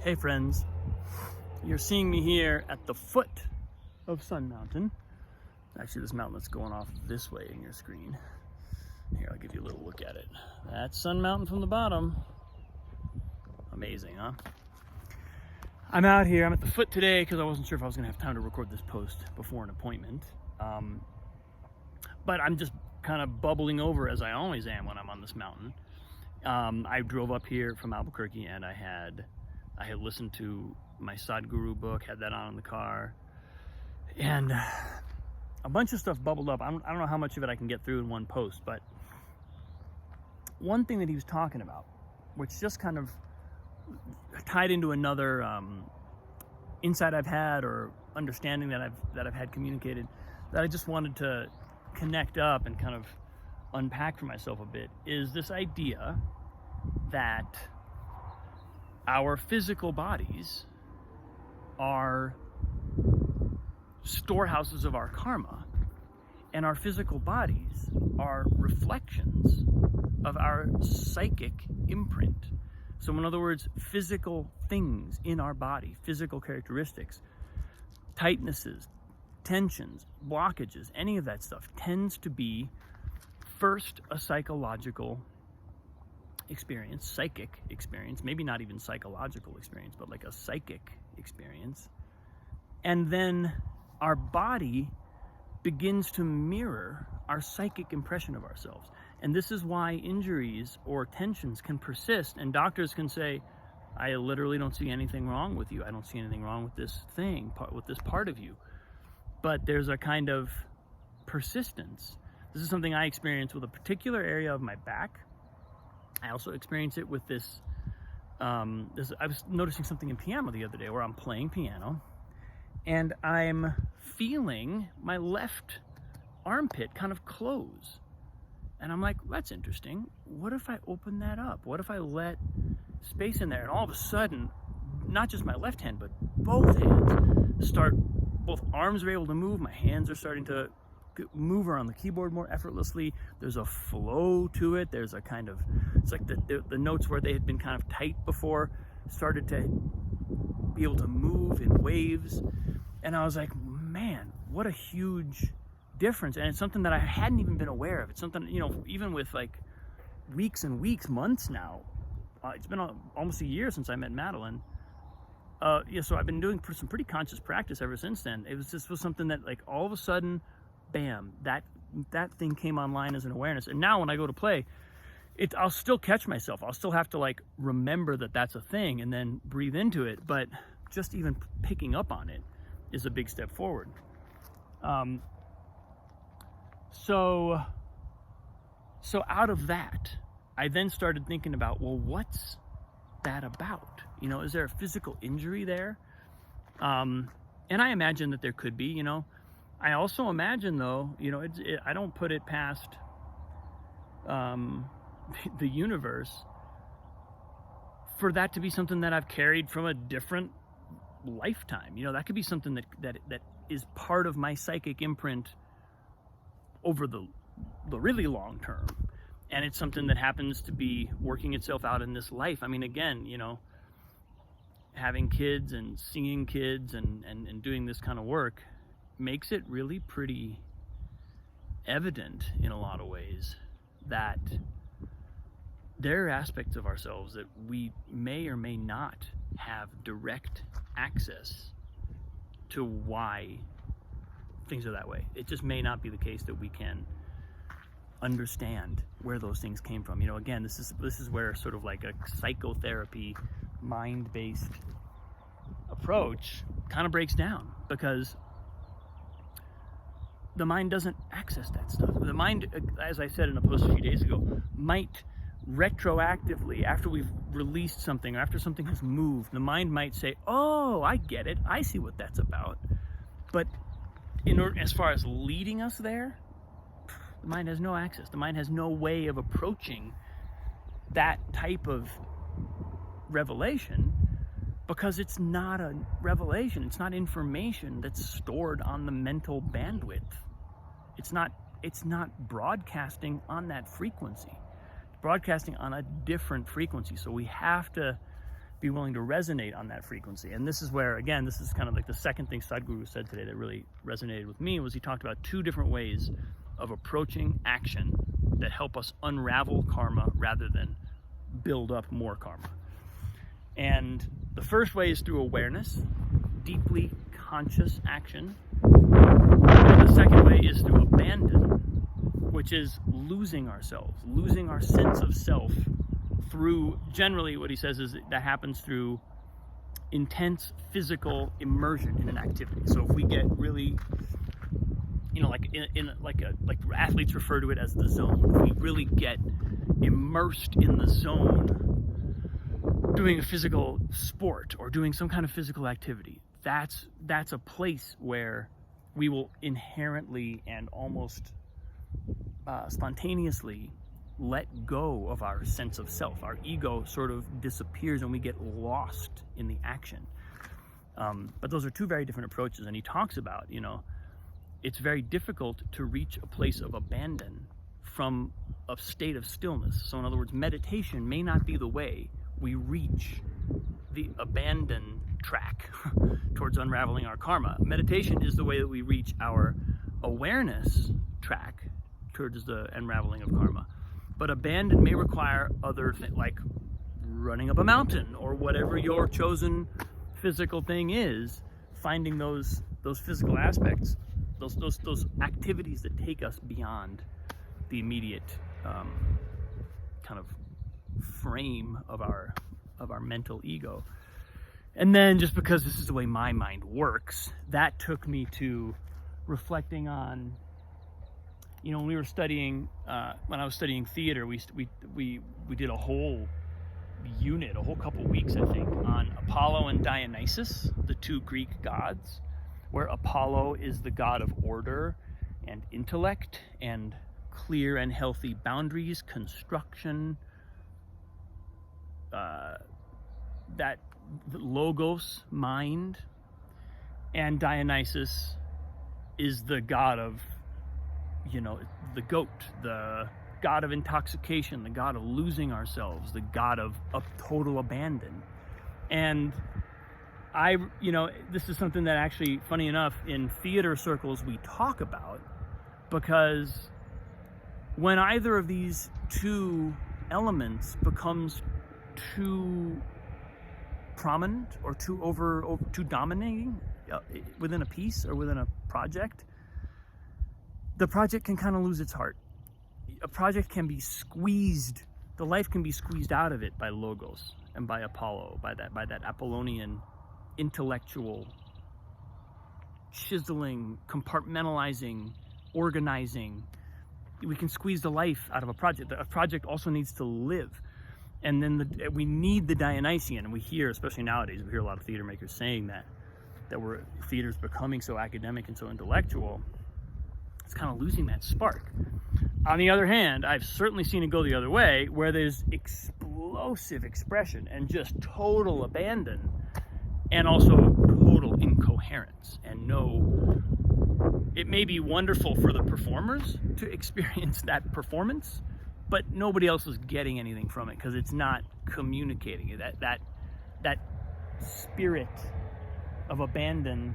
Hey friends, you're seeing me here at the foot of Sun Mountain. Actually, this mountain that's going off this way in your screen. Here, I'll give you a little look at it. That's Sun Mountain from the bottom. Amazing, huh? I'm out here, I'm at the foot today because I wasn't sure if I was gonna have time to record this post before an appointment. But I'm just kind of bubbling over as I always am when I'm on this mountain. I drove up here from Albuquerque and I had listened to my Sadhguru book, had that on in the car, and a bunch of stuff bubbled up. I don't know how much of it I can get through in one post, but one thing that he was talking about, which just kind of tied into another insight I've had or understanding that I've had communicated, that I just wanted to connect up and kind of unpack for myself a bit, is this idea that our physical bodies are storehouses of our karma, and our physical bodies are reflections of our psychic imprint. So in other words, physical things in our body, physical characteristics, tightnesses, tensions, blockages, any of that stuff tends to be first a psychological experience, psychic experience, maybe not even psychological experience, but like a psychic experience. And then our body begins to mirror our psychic impression of ourselves. And this is why injuries or tensions can persist, and doctors can say, I literally don't see anything wrong with you. I don't see anything wrong with this thing, with this part of you. But there's a kind of persistence. This is something I experienced with a particular area of my back. I also experienced it with this, I was noticing something in piano the other day where I'm playing piano and I'm feeling my left armpit kind of close. And I'm like, that's interesting. What if I open that up? What if I let space in there? And all of a sudden, not just my left hand, but both hands both arms are able to move. My hands are starting to move around the keyboard more effortlessly. There's a flow to it. There's a kind of, it's like the notes where they had been kind of tight before started to be able to move in waves. And I was like, man, what a huge difference. And it's something that I hadn't even been aware of. It's something, even with like weeks and weeks, months now, it's been almost a year since I met Madeline. So I've been doing some pretty conscious practice ever since then. This was something that like all of a sudden, bam, that thing came online as an awareness. And now when I go to play, I'll still catch myself. I'll still have to like remember that that's a thing and then breathe into it. But just even picking up on it is a big step forward. So out of that, I then started thinking about, well, what's that about? Is there a physical injury there? And I imagine that there could be, I also imagine though, I don't put it past the universe for that to be something that I've carried from a different lifetime. That could be something that is part of my psychic imprint over the really long term. And it's something that happens to be working itself out in this life. I mean, again, having kids and seeing kids and doing this kind of work makes it really pretty evident in a lot of ways that there are aspects of ourselves that we may or may not have direct access to why things are that way. It just may not be the case that we can understand where those things came from. Again, this is where sort of like a psychotherapy, mind-based approach kind of breaks down, because the mind doesn't access that stuff. The mind, as I said in a post a few days ago, might retroactively, after we've released something or after something has moved, the mind might say, oh, I get it. I see what that's about. But as far as leading us there, the mind has no access. The mind has no way of approaching that type of revelation, because it's not a revelation. It's not information that's stored on the mental bandwidth. It's not broadcasting on that frequency. It's broadcasting on a different frequency. So we have to be willing to resonate on that frequency. And this is where, again, this is kind of like the second thing Sadhguru said today that really resonated with me, was he talked about two different ways of approaching action that help us unravel karma rather than build up more karma. And the first way is through awareness, deeply conscious action. And the second way is through abandon, which is losing ourselves, losing our sense of self through, generally what he says is that happens through intense physical immersion in an activity. So if we get really, like athletes refer to it as the zone, if we really get immersed in the zone doing a physical sport or doing some kind of physical activity, that's a place where we will inherently and almost spontaneously let go of our sense of self. Our ego sort of disappears and we get lost in the action. But those are two very different approaches. And he talks about, it's very difficult to reach a place of abandon from a state of stillness. So in other words, meditation may not be the way we reach the abandon track towards unraveling our karma. Meditation is the way that we reach our awareness track towards the unraveling of karma. But abandon may require other things, like running up a mountain or whatever your chosen physical thing is. Finding those physical aspects, those activities that take us beyond the immediate kind of frame of our mental ego. And then, just because this is the way my mind works, that took me to reflecting on, when we were studying, when I was studying theater, we did a whole unit, a whole couple weeks, I think, on Apollo and Dionysus, the two Greek gods, where Apollo is the god of order and intellect and clear and healthy boundaries, construction, that logos, mind. And Dionysus is the god of, the goat, the god of intoxication, the god of losing ourselves, the god of total abandon. And this is something that actually, funny enough, in theater circles we talk about, because when either of these two elements becomes too prominent or too dominating within a piece or within a project, the project can kind of lose its heart. A project can be squeezed, the life can be squeezed out of it by logos and by Apollo, by that Apollonian intellectual chiseling, compartmentalizing, organizing. We can squeeze the life out of a project. A project also needs to live. And then we need the Dionysian, and we hear, especially nowadays, we hear a lot of theater makers saying that theater's becoming so academic and so intellectual, it's kind of losing that spark. On the other hand, I've certainly seen it go the other way, where there's explosive expression and just total abandon, and also total incoherence. And it may be wonderful for the performers to experience that performance, but nobody else is getting anything from it because it's not communicating. That spirit of abandon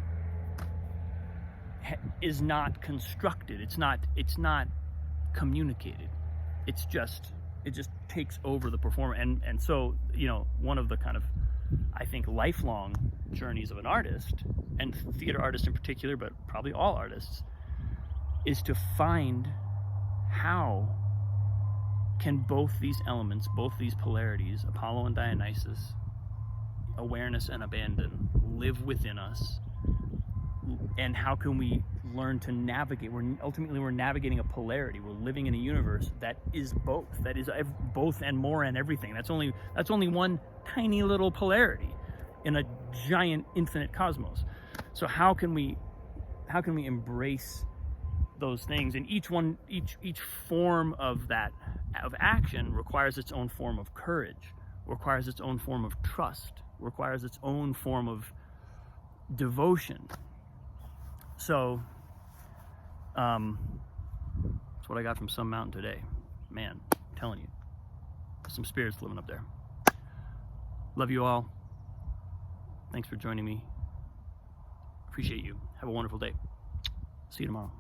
is not constructed. It's not communicated. It just takes over the performer. And so, one of the kind of, I think, lifelong journeys of an artist, and theater artists in particular, but probably all artists, is to find how can both these elements, both these polarities, Apollo and Dionysus, awareness and abandon, live within us, and how can we learn to navigate? We're navigating a polarity. We're living in a universe that is both. That is both and more and everything. That's only one tiny little polarity in a giant infinite cosmos. So how can we embrace those things? And each form of action requires its own form of courage, requires its own form of trust, requires its own form of devotion. So that's what I got from some mountain today. Man, I'm telling you, some spirits living up there. Love you all. Thanks for joining me. Appreciate you. Have a wonderful day. See you tomorrow.